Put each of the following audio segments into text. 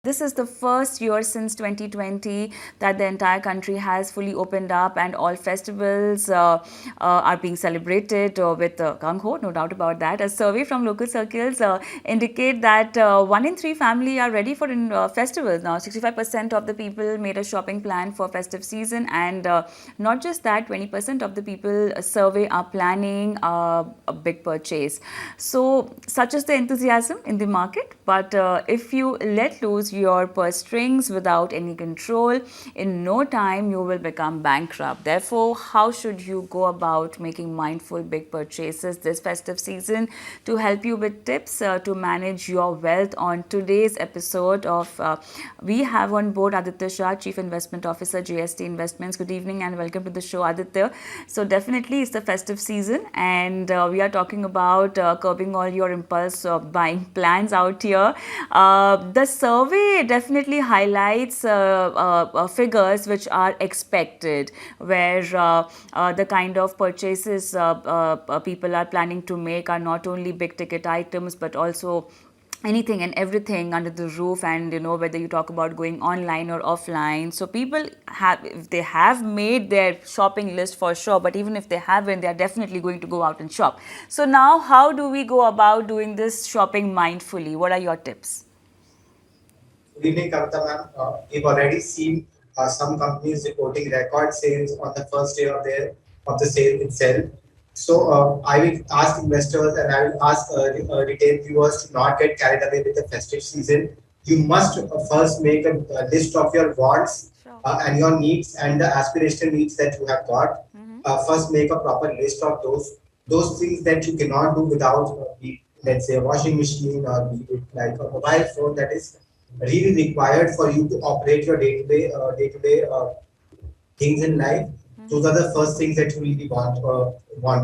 This is the first year since 2020 that the entire country has fully opened up, and all festivals are being celebrated with gung-ho, no doubt about that. A survey from LocalCircles indicate that 1 in 3 family are ready for festivals. Now, 65% of the people made a shopping plan for festive season, and not just that, 20% of the people survey are planning a big purchase. So, such is the enthusiasm in the market. But if you let loose your purse strings without any control, in no time you will become bankrupt. Therefore, how should you go about making mindful big purchases this festive season? To help you with tips to manage your wealth, on today's episode of we have on board Aditya Shah, Chief Investment Officer, JST Investments. Good evening and welcome to the show, Aditya. So definitely it's the festive season, and we are talking about curbing all your impulse buying plans out here. The survey definitely highlights figures which are expected, where the kind of purchases people are planning to make are not only big ticket items but also anything and everything under the roof, and whether you talk about going online or offline. So people have, if they have made their shopping list for sure, but even if they haven't, they are definitely going to go out and shop. So now, how do we go about doing this shopping mindfully? What are your tips? Good evening, Kavita ma'am. We've already seen some companies reporting record sales on the first day of the sale itself. So I will ask investors and I will ask retail viewers to not get carried away with the festive season. You must first make a list of your wants Sure. and your needs and the aspirational needs that you have got. First, make a proper list of those things that you cannot do without, let's say, a washing machine or be it like a mobile phone that is really required for you to operate your day-to-day things in life. Those are the first things that you really want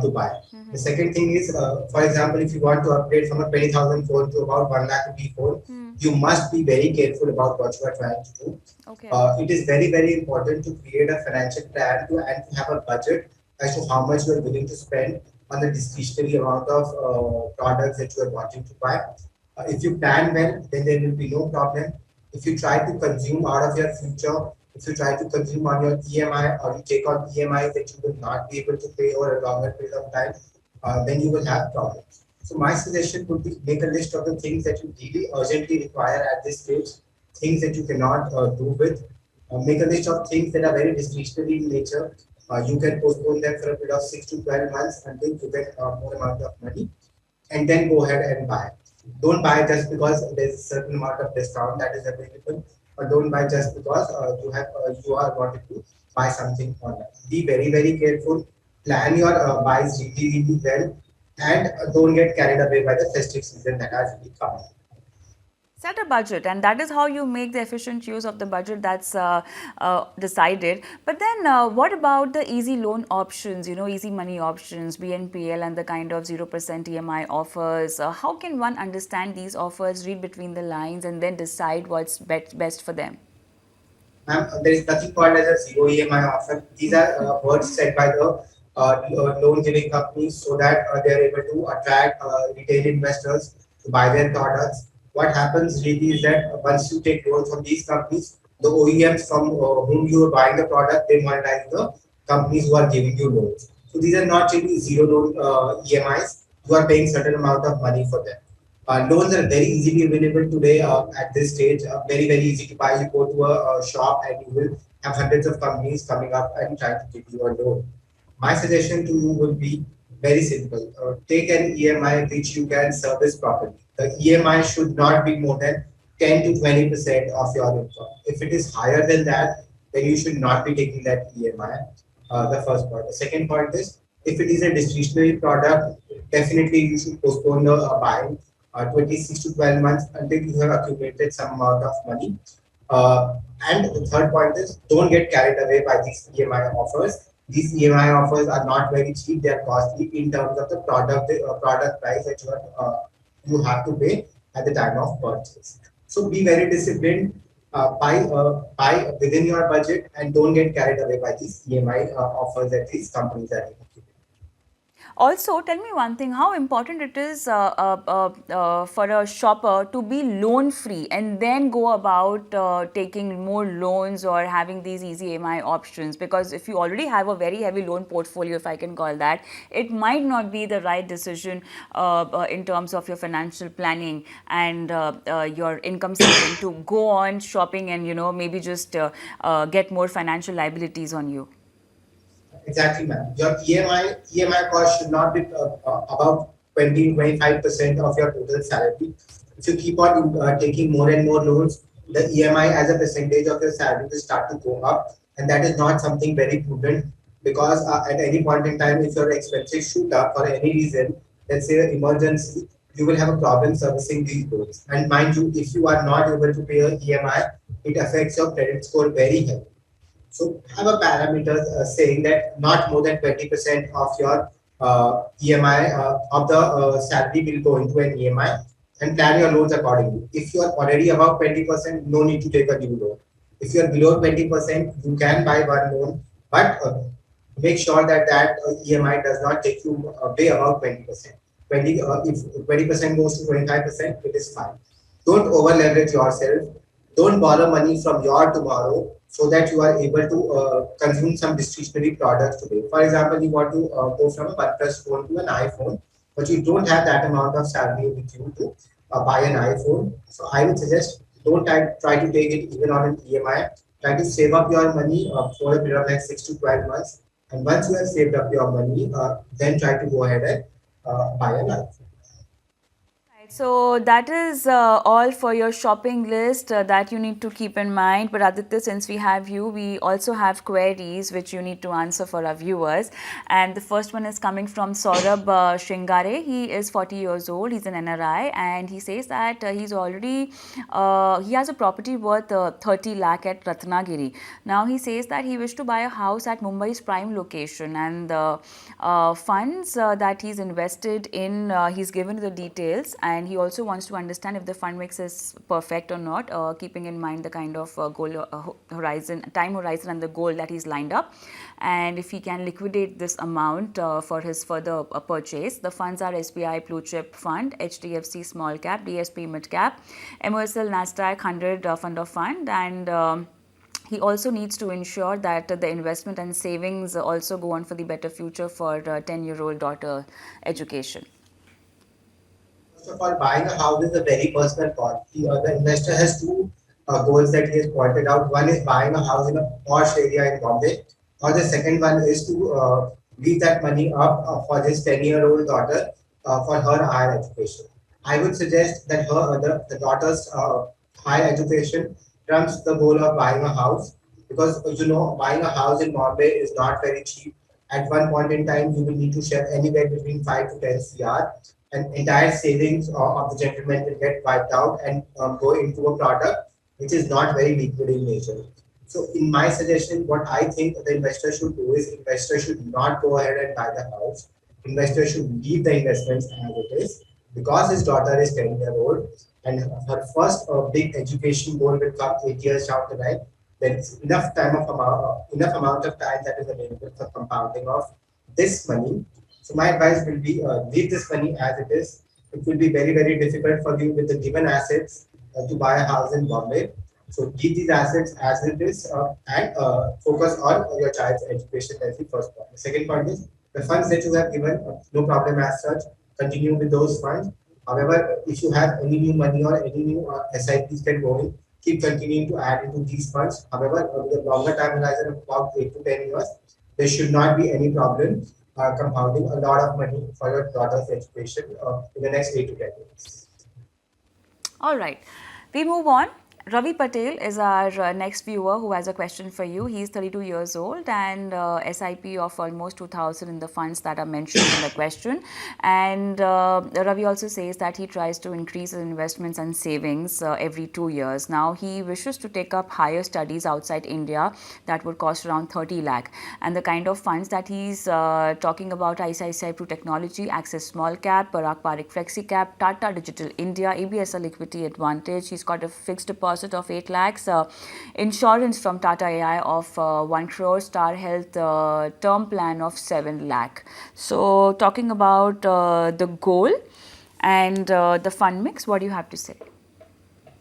to buy. The second thing is, for example, if you want to upgrade from a 20,000 phone to about 1 lakh rupee phone, you must be very careful about what you are trying to do. Okay. It is very, very important to create a financial plan and to have a budget as to how much you are willing to spend on the discretionary amount of products that you are wanting to buy. If you plan well, then there will be no problem. If you try to consume out of your future, if you try to consume on your EMI or you take on EMI that you will not be able to pay over a longer period of time, then you will have problems. So my suggestion would be make a list of the things that you really urgently require at this stage, things that you cannot do with. Make a list of things that are very discretionary in nature. You can postpone them for a period of 6 to 12 months until you get more amount of money, and then go ahead and buy. Don't buy just because there's a certain amount of discount that is available, or don't buy just because you are wanting to buy something online. Be very, very careful. Plan your buys really, really well, and don't get carried away by the festive season that has really come. Set a budget, and that is how you make the efficient use of the budget that's decided. But then, what about the easy loan options, easy money options, BNPL, and the kind of 0% EMI offers? How can one understand these offers, read between the lines, and then decide what's best for them? Ma'am, there is nothing called as a zero EMI offer. These are words said by the loan giving companies so that they are able to attract retail investors to buy their products. What happens really is that once you take loans from these companies, the OEMs from whom you are buying the product, they monetize the companies who are giving you loans. So these are not really zero loan EMIs. You are paying certain amount of money for them. Loans are very easily available today at this stage. Very, very easy to buy. You go to a shop and you will have hundreds of companies coming up and trying to give you a loan. My suggestion to you would be very simple. Take an EMI which you can service properly. The EMI should not be more than 10 to 20% of your income. If it is higher than that, then you should not be taking that EMI. The first point. The second point is if it is a discretionary product, definitely you should postpone the buying 26 to 12 months until you have accumulated some amount of money. And the third point is don't get carried away by these EMI offers. These EMI offers are not very cheap; they are costly in terms of the product price that you have to pay at the time of purchase. So be very disciplined. Buy within your budget and don't get carried away by these EMI offers that these companies are giving. Also, tell me one thing, how important it is for a shopper to be loan free and then go about taking more loans or having these easy EMI options. Because if you already have a very heavy loan portfolio, if I can call that, it might not be the right decision in terms of your financial planning and your income saving to go on shopping and, maybe just get more financial liabilities on you. Exactly, ma'am. Your EMI cost should not be about 20 25% of your total salary. If you keep on taking more and more loans, the EMI as a percentage of your salary will start to go up, and that is not something very prudent because at any point in time, if your expenses shoot up for any reason, let's say an emergency, you will have a problem servicing these loans. And mind you, if you are not able to pay your EMI, it affects your credit score very heavily. So have a parameter saying that not more than 20% of your EMI of the salary will go into an EMI, and plan your loans accordingly. If you are already above 20%, no need to take a new loan. If you are below 20%, you can buy one loan, but make sure that EMI does not take you way above 20%. 20 if 20% goes to 25%, it is fine. Don't over leverage yourself. Don't borrow money from your tomorrow so that you are able to consume some discretionary products today. For example, you want to go from a OnePlus phone to an iPhone, but you don't have that amount of salary with you to buy an iPhone. So I would suggest don't try to take it even on an EMI. Try to save up your money for a period of like 6 to 12 months. And once you have saved up your money, then try to go ahead and buy an iPhone. Right, so that is all for your shopping list that you need to keep in mind. But Aditya, since we have you, we also have queries which you need to answer for our viewers. And the first one is coming from Saurabh Shingare. He is 40 years old. He's an NRI, and he says that he has a property worth 30 lakh at Ratnagiri. Now he says that he wished to buy a house at Mumbai's prime location, and the funds that he's invested in, he's given the details, and he also wants to understand if the fund mix is perfect or not, keeping in mind the kind of time horizon and the goal that he's lined up, and if he can liquidate this amount for his further purchase. The funds are SBI Blue Chip Fund, HDFC Small Cap, DSP Mid Cap, MOSL Nasdaq 100 Fund of Fund, and he also needs to ensure that the investment and savings also go on for the better future for 10-year-old daughter education. First of all, buying a house is a very personal call. The investor has two goals that he has pointed out. One is buying a house in a posh area in Bombay, or the second one is to leave that money up for his 10-year-old daughter for her higher education. I would suggest that the daughter's higher education trumps the goal of buying a house, because buying a house in Bombay is not very cheap. At one point in time, you will need to share anywhere between 5 to 10 CR, and entire savings of the gentleman will get wiped out and go into a product which is not very liquid in nature. So, in my suggestion, what I think the investor should do is investor should not go ahead and buy the house. Investor should leave the investments as it is, because his daughter is 10-year-old and her first big education goal will come 8 years down the line. There is enough amount of time that is available for compounding of this money. So my advice will be leave this money as it is. It will be very, very difficult for you with the given assets to buy a house in Bombay. So keep these assets as it is and focus on your child's education as the first point. The second point is the funds that you have given, no problem as such. Continue with those funds. However, if you have any new money or any new SIPs can go in, keep continuing to add into these funds. However, with a longer time horizon of about 8 to 10 years, there should not be any problem compounding a lot of money for your daughter's education in the next 8 to 10 years. All right, we move on. Ravi Patel is our next viewer who has a question for you. He's 32 years old and SIP of almost 2,000 in the funds that are mentioned in the question. And Ravi also says that he tries to increase his investments and savings every 2 years. Now he wishes to take up higher studies outside India that would cost around 30 lakh. And the kind of funds that he's talking about: ICICI Pro Technology, Access Small Cap, Parag Parikh Flexi Cap, Tata Digital India, ABSL Equity Advantage. He's got a fixed deposit deposit of 8 lakhs, insurance from Tata AI of 1 crore, Star Health term plan of 7 lakh. So talking about the goal and the fund mix, what do you have to say?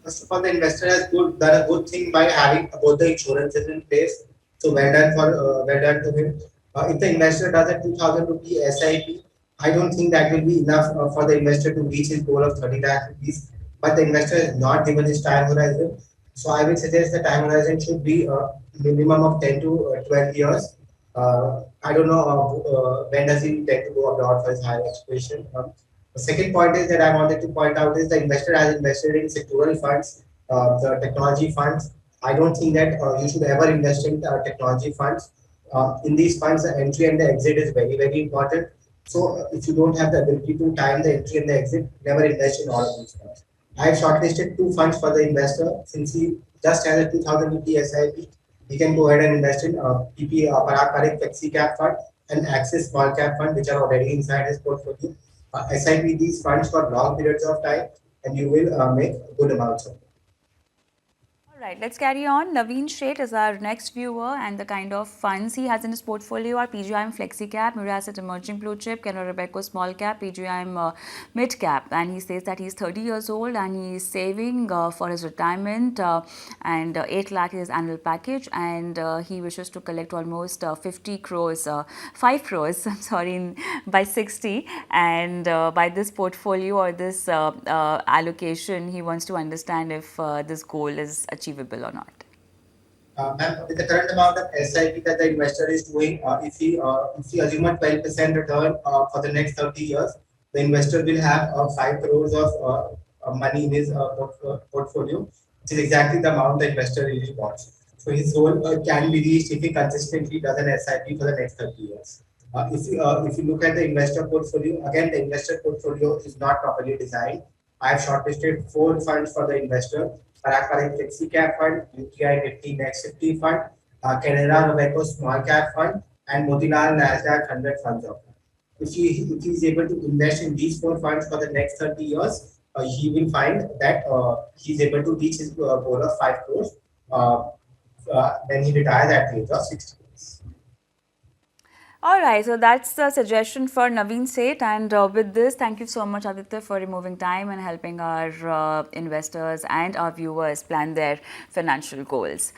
First of all, the investor has done a good thing by having both the insurances in place. So well done to him. If the investor does a 2,000 rupee SIP, I don't think that will be enough for the investor to reach his goal of 30 lakh rupees. But the investor is not given his time horizon. So I will suggest the time horizon should be a minimum of 10 to 12 years. I don't know when does he intend to go abroad for his higher education. The second point is that I wanted to point out is the investor has invested in sectoral funds, the technology funds. I don't think that you should ever invest in technology funds. In these funds, the entry and the exit is very, very important. So if you don't have the ability to time the entry and the exit, never invest in all of these funds. I have shortlisted two funds for the investor. Since he just has a 2,000 rupee SIP, he can go ahead and invest in PP Parakparik Flexi Cap Fund and Axis Small Cap Fund, which are already inside his portfolio. SIP these funds for long periods of time, and you will make good amounts of it. All right, let's carry on. Naveen Sheth is our next viewer, and the kind of funds he has in his portfolio are PGIM Flexi Cap, Murasset Emerging Blue Chip, Canara Robeco Small Cap, PGIM Mid Cap. And he says that he's 30 years old and he's saving for his retirement, and 8 lakh is his annual package, and he wishes to collect almost 50 crores, 5 crores, I'm sorry, by 60. And by this portfolio or this allocation, he wants to understand if this goal is achievable or not. Ma'am, with the current amount of SIP that the investor is doing, if he assume a 12% return for the next 30 years, the investor will have 5 crores of money in his portfolio, which is exactly the amount the investor really wants. So his goal can be reached if he consistently does an SIP for the next 30 years. If you look at the investor portfolio, again, the investor portfolio is not properly designed. I have shortlisted four funds for the investor: Parakparik Flexi Cap Fund, UTI Nifty Next 50 Fund, Canara Robeco Small Cap Fund, and Motilal Nasdaq 100 Funds of Fund. If he is able to invest in these four funds for the next 30 years, he will find that he is able to reach his goal of 5 crores when he retires at the age of 60 years. All right, so that's the suggestion for Naveen Seth. And with this, thank you so much, Aditya, for removing time and helping our investors and our viewers plan their financial goals.